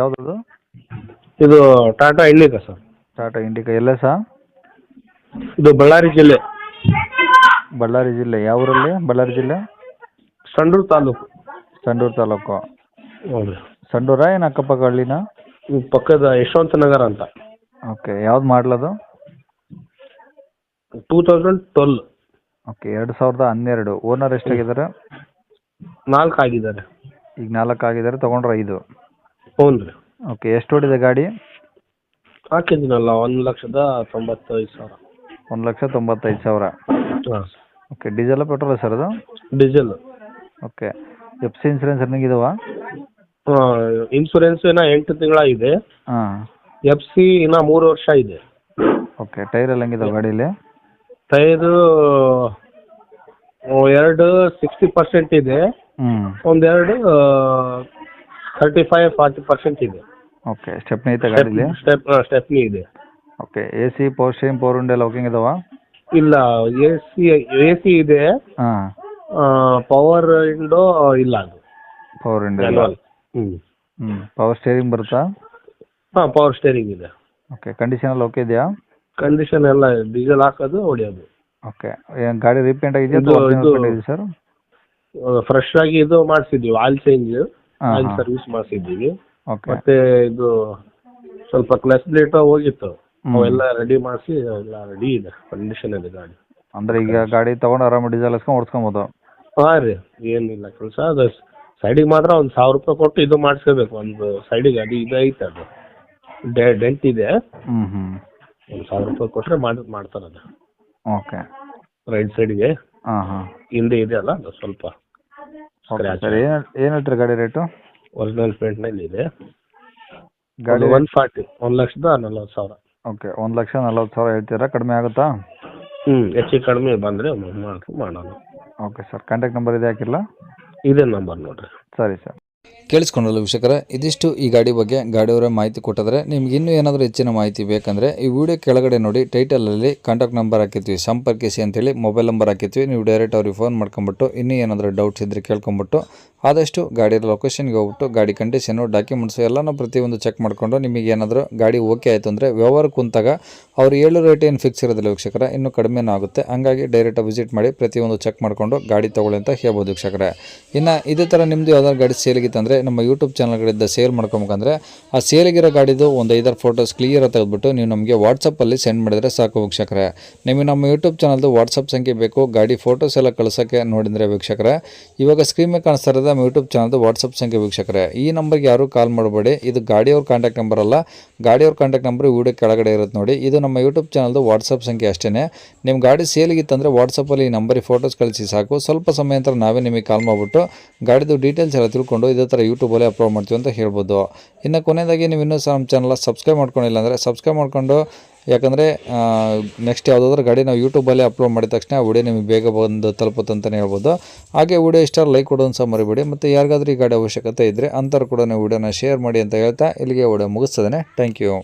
ಯಾವುದದು? ಇದು Tata Indica sir. Tata Indica ಎಲ್ಲೇ ಸಾ? ಇದು ಬಳ್ಳಾರಿ ಜಿಲ್ಲೆ. ಬಳ್ಳಾರಿ ಜಿಲ್ಲೆ ಯಾವ ಊರಲ್ಲಿ? ಬಳ್ಳಾರಿ ಜಿಲ್ಲೆ ಸಂಡೂರು ತಾಲೂಕು. ಸಂಡೂರು ತಾಲೂಕು. ಹೌದು. ಸಂಡೂರಾ ಏನು ಅಕ್ಕಪಕ್ಕ ಹಳ್ಳಿನಾ? ಪಕ್ಕದ ಯಶವಂತ ನಗರ ಅಂತ. ಓಕೆ, ಯಾವ್ದು ಮಾಡಲದು? 2012. ಓಕೆ, 2012. ಓನರ್ ಎಷ್ಟಾಗಿದ್ದಾರೆ? 4 ಆಗಿದ್ದಾರೆ. ಈಗ 4 ಆಗಿದ್ದಾರೆ, ತೊಗೊಂಡ್ರೆ 5. ಹ್ಞೂ ರೀ. ಓಕೆ, ಎಷ್ಟು ಓಡಿದೆ ಗಾಡಿ? ಹಾಕಿದ್ದೀನಲ್ಲ 1,95,000. 1,95,000. ಹಾಂ. ಓಕೆ, ಡೀಸೆಲ್ ಪೆಟ್ರೋಲ್ ಸರ್ ಅದು? Diesel. Okay, F C insurance running ಇದಾವ? ಇನ್ಸೂರೆನ್ಸ್ ಇನ್ನೂ 8 ತಿಂಗಳಾಗಿದೆ. ಹಾಂ. ಎಫ್ ಸಿ ಇನ್ನೂ 3 ವರ್ಷ ಇದೆ. ಓಕೆ, ಟೈರ್ ಎಲ್ಲ ಹೆಂಗಿದಾವೆ ಗಾಡೀಲಿ? ಟೈರು 2 60% ಇದೆ. ಒಂದೆರಡು 35-40% ಇದೆ. ಓಕೆ, ಸ್ಟೆಪ್ನಿ ಐತೆ ಗಾಡೀಲಿ? ಸ್ಟೆಪ್ನಿ ಇದೆ. Okay, A C, power steering, power window ಎಲ್ಲ ವರ್ಕಿಂಗ್ ಇದಾವ? ಇಲ್ಲ, ಎ ಸಿ ಇದೆ. ಹಾಂ. ಪವರ್ ವಿಂಡೋ ಇಲ್ಲ. ಅದು ಪವರ್ ವಿಂಡೋ ಇಲ್ಲ. ಮ್ಯಾನುವಲ್. ಪವರ್ ಸ್ಟೇರಿಂಗ್ ಬರುತ್ತಾ? ಹಾಂ, ಪವರ್ ಸ್ಟೇರಿಂಗ್ ಇದೆ. ಓಕೆ, ಕಂಡೀಷನ್ ಎಲ್ಲ ಓಕೆ ಇದೆಯಾ? ಕಂಡೀಷನ್ ಎಲ್ಲ ಡೀಸೆಲ್ ಹಾಕೋದು ಹೊಡಿಯೋದು. ಓಕೆ, ಏನು ಗಾಡಿ ರೀಪೇಂಟ್ ಆಗಿದೆಯಾ? ಸರ್ ಫ್ರೆಶ್ ಆಗಿ ಇದು ಮಾಡಿಸಿದ್ವಿ, ಆಯಿಲ್ ಚೇಂಜ್, ಹಾಂ, ಆಯಿಲ್ ಹಾಂ. ಸರ್ವಿಸ್ ಮಾಡಿಸಿದ್ದೀವಿ. ಓಕೆ. ಮತ್ತೆ ಇದು ಸ್ವಲ್ಪ ಕ್ಲಚ್ ಪ್ಲೇಟ್ ಹೋಗಿತ್ತು, ಅವೆಲ್ಲ ರೆಡಿ ಮಾಡಿಸಿ ಎಲ್ಲ ರೆಡಿ ಇದೆ, ಕಂಡೀಷನ್ ಇದೆ ಗಾಡಿ. ಅಂದರೆ ಈಗ ಗಾಡಿ ತೊಗೊಂಡು ಆರಾಮ ಡೀಸೆಲ್ ಹಾಕ್ಸ್ಕೊಂಡು ಓಡಿಸ್ಕೊಬೋದು? ಹಾಂ ರೀ, ಏನಿಲ್ಲ ಕೆಲಸ. ಅದು ಸೈಡಿಗೆ ಮಾತ್ರ ಒಂದು 1,000 ರೂಪಾಯಿ ಕೊಟ್ಟು ಇದು ಮಾಡಿಸ್ಕೋಬೇಕು. ಒಂದು ಸೈಡಿಗೆ ಅದು ಇದು ಐತೆ, ಅದು ಡೆಂಟ್ ಇದೆ. ಒಂದು 1,000 ರೂಪಾಯಿ ಕೊಟ್ಟರೆ ಮಾಡ್ತಾರೆ ಅದು. ಓಕೆ. ರೈಟ್ ಸೈಡ್ಗೆ. ಹಾಂ, ಹಾಂ. ಹಿಂದೆ ಇದೆ ಅಲ್ಲ, ಅದು ಸ್ವಲ್ಪ ಓಕೆ ಸರ್, ಏನು ಹೇಳ್ತೀರಿ ಗಾಡಿ ರೇಟು? ಒರಿಜಿನಲ್ ಪೇಂಟ್ನಲ್ಲಿ ಇದೆ. ಗಾಡಿ 140, 1,40,000. ಓಕೆ, 1,40,000 ಹೇಳ್ತೀರಾ? ಕಡಿಮೆ ಆಗುತ್ತಾ? ಹೆಚ್ಚು ಕಡಿಮೆ ಬಂದರೆ ಮಾಡೋಣ. ಓಕೆ ಸರ್, ಕಾಂಟ್ಯಾಕ್ಟ್ ನಂಬರ್ ಇದೆ ಹಾಕಿರಲ್ಲ? ಇದೇ ನಂಬರ್ ನೋಡಿರಿ. ಸರಿ ಸರ್. ಕೇಳಿಸ್ಕೊಂಡಲ್ಲ ವೀಕ್ಷಕರೇ, ಇದಿಷ್ಟು ಈ ಗಾಡಿ ಬಗ್ಗೆ ಗಾಡಿಯವರ ಮಾಹಿತಿ ಕೊಟ್ಟಿದ್ರೆ. ನಿಮ್ಗೆ ಇನ್ನೂ ಏನಾದರೂ ಹೆಚ್ಚಿನ ಮಾಹಿತಿ ಬೇಕಂದರೆ ಈ ವಿಡಿಯೋ ಕೆಳಗಡೆ ನೋಡಿ, ಟೈಟಲಲ್ಲಿ ಕಾಂಟ್ಯಾಕ್ಟ್ ನಂಬರ್ ಹಾಕಿರ್ತೀವಿ, ಸಂಪರ್ಕಿಸಿ ಅಂತೇಳಿ ಮೊಬೈಲ್ ನಂಬರ್ ಹಾಕಿರ್ತೀವಿ. ನೀವು ಡೈರೆಕ್ಟ್ ಅವ್ರಿಗೆ ಫೋನ್ ಮಾಡ್ಕೊಂಬಿಟ್ಟು ಇನ್ನೂ ಏನಾದರೂ ಡೌಟ್ಸ್ ಇದ್ದರೆ ಕೇಳ್ಕೊಂಬಿಟ್ಟು ಆದಷ್ಟು ಗಾಡಿಯ ಲೊಕೇಶನ್ಗೆ ಹೋಗ್ಬಿಟ್ಟು ಗಾಡಿ ಕಂಡೀಷನು, ಡಾಕ್ಯುಮೆಂಟ್ಸು ಎಲ್ಲನೂ ಪ್ರತಿಯೊಂದು ಚೆಕ್ ಮಾಡಿಕೊಂಡು ನಿಮಗೆ ಏನಾದರೂ ಗಾಡಿ ಓಕೆ ಆಯಿತು ಅಂದರೆ ವ್ಯವಹಾರ ಕುಂತಾಗ ಅವ್ರು ಹೇಳೋ ರೇಟ್ ಏನು ಫಿಕ್ಸ್ ಇರೋದಿಲ್ಲ ವೀಕ್ಷಕರೇ, ಇನ್ನೂ ಕಡಿಮೆನೂ ಆಗುತ್ತೆ. ಹಂಗಾಗಿ ಡೈರೆಕ್ಟಾಗಿ ವಿಸಿಟ್ ಮಾಡಿ ಪ್ರತಿಯೊಂದು ಚೆಕ್ ಮಾಡಿಕೊಂಡು ಗಾಡಿ ತೊಗೊಳ್ಳಿ ಅಂತ ಹೇಳ್ಬೋದು ವೀಕ್ಷಕರೇ. ಇನ್ನು ಇದೇ ಥರ ನಿಮ್ಮದು ಯಾವ್ದಾದ್ರು ಗಾಡಿ ಸೇಲಿಗಿತ್ತಂದರೆ ನಮ್ಮ ಯೂಟ್ಯೂಬ್ ಚಾನಲ್ಗಳಿಂದ ಸೇಲ್ ಮಾಡ್ಕೊಬೇಕಂದ್ರೆ ಆ ಸೇಲಿಗಿರೋ ಗಾಡಿದು ಒಂದು 5-6 ಫೋಟೋಸ್ ಕ್ಲಿಯರಾಗಿ ತೆಗೆದುಬಿಟ್ಟು ನೀವು ನಮಗೆ ವಾಟ್ಸಪ್ಪಲ್ಲಿ ಸೆಂಡ್ ಮಾಡಿದರೆ ಸಾಕು ವೀಕ್ಷಕರೇ. ನಿಮಗೆ ನಮ್ಮ ಯೂಟ್ಯೂಬ್ ಚಾನಲ್ದು ವಾಟ್ಸಪ್ ಸಂಖ್ಯೆ ಬೇಕು, ಗಾಡಿ ಫೋಟೋಸ್ ಎಲ್ಲ ಕಳ್ಸೋಕ್ಕೆ ನೋಡಿದರೆ ವೀಕ್ಷಕರೇ, ಇವಾಗ ಸ್ಕ್ರೀನ್ ಮೇಲೆ ಕಾಣಿಸ್ತಾ ಇರೋದು ನಮ್ಮ ಯೂಟ್ಯೂಬ್ ಚಾನಲ್ದು ವಾಟ್ಸಪ್ ಸಂಖ್ಯೆ ವೀಕ್ಷಕರೇ. ಈ ನಂಬರ್ಗೆ ಯಾರೂ ಕಾಲ್ ಮಾಡಬೇಡಿ, ಇದು ಗಾಡಿಯವ್ರ ಕಾಂಟ್ಯಾಕ್ಟ್ ನಂಬರ್ ಅಲ್ಲ. ಗಾಡಿಯವ್ರ ಕಾಂಟ್ಯಾಕ್ಟ್ ನಂಬರ್ ವಿಡಿಯೋ ಕೆಳಗಡೆ ಇರುತ್ತೆ ನೋಡಿ, ಇದು ನಮ್ಮ ಯೂಟ್ಯೂಬ್ ಚಾನಲ್ದು ವಾಟ್ಸಪ್ ಸಂಖ್ಯೆ ಅಷ್ಟೇ. ನಿಮ್ಮ ಗಾಡಿ ಸೇಲಿಗಿತ್ತಂದರೆ ವಾಟ್ಸಪ್ಪಲ್ಲಿ ಈ ನಂಬರಿಗೆ ಫೋಟೋಸ್ ಕಳಿಸಿ ಸಾಕು. ಸ್ವಲ್ಪ ಸಮಯ ನಂತರ ನಾವೇ ನಿಮಗೆ ಕಾಲ್ ಮಾಡಿಬಿಟ್ಟು ಗಾಡಿದು ಡೀಟೇಲ್ಸ್ ಎಲ್ಲ ತಿಳ್ಕೊಂಡು ಇದೇ ಥರ ಯೂಟ್ಯೂಬಲ್ಲಿ ಅಪ್ಲೋಡ್ ಮಾಡ್ತೀವಿ ಅಂತ ಹೇಳ್ಬೋದು. ಇನ್ನು ಕೊನೆಯದಾಗಿ ನೀವು ಇನ್ನೂ ಸಹ ನಮ್ಮ ಚಾನಲ್ ಸಬ್ಸ್ಕ್ರೈಬ್ ಮಾಡ್ಕೊಂಡಿಲ್ಲ ಅಂದರೆ ಸಬ್ಸ್ಕ್ರೈಬ್ ಮಾಡಿಕೊಂಡು, ಯಾಕಂದರೆ ನೆಕ್ಸ್ಟ್ ಯಾವುದಾದ್ರೂ ಗಾಡಿ ನಾವು ಯೂಟ್ಯೂಬಲ್ಲಿ ಅಪ್ಲೋಡ್ ಮಾಡಿದ ತಕ್ಷಣ ವಿಡಿಯೋ ನಿಮಗೆ ಬೇಗ ಬಂದು ತಲುಪುತ್ತೆ ಅಂತಲೇ ಹೇಳ್ಬೋದು. ಹಾಗೆ ವಿಡಿಯೋ ಇಷ್ಟ ಲೈಕ್ ಕೊಡೋದು ಸಹ ಮರಿಬೇಡಿ. ಮತ್ತು ಯಾರಿಗಾದ್ರೂ ಈ ಗಾಡಿ ಅವಶ್ಯಕತೆ ಇದ್ದರೆ ಅಂಥವ್ರು ಕೂಡ ನೀವು ವಿಡಿಯೋನ ಶೇರ್ ಮಾಡಿ ಅಂತ ಹೇಳ್ತಾ ಇಲ್ಲಿಗೆ ವಿಡಿಯೋ ಮುಗಿಸ್ತದೆ. Thank you.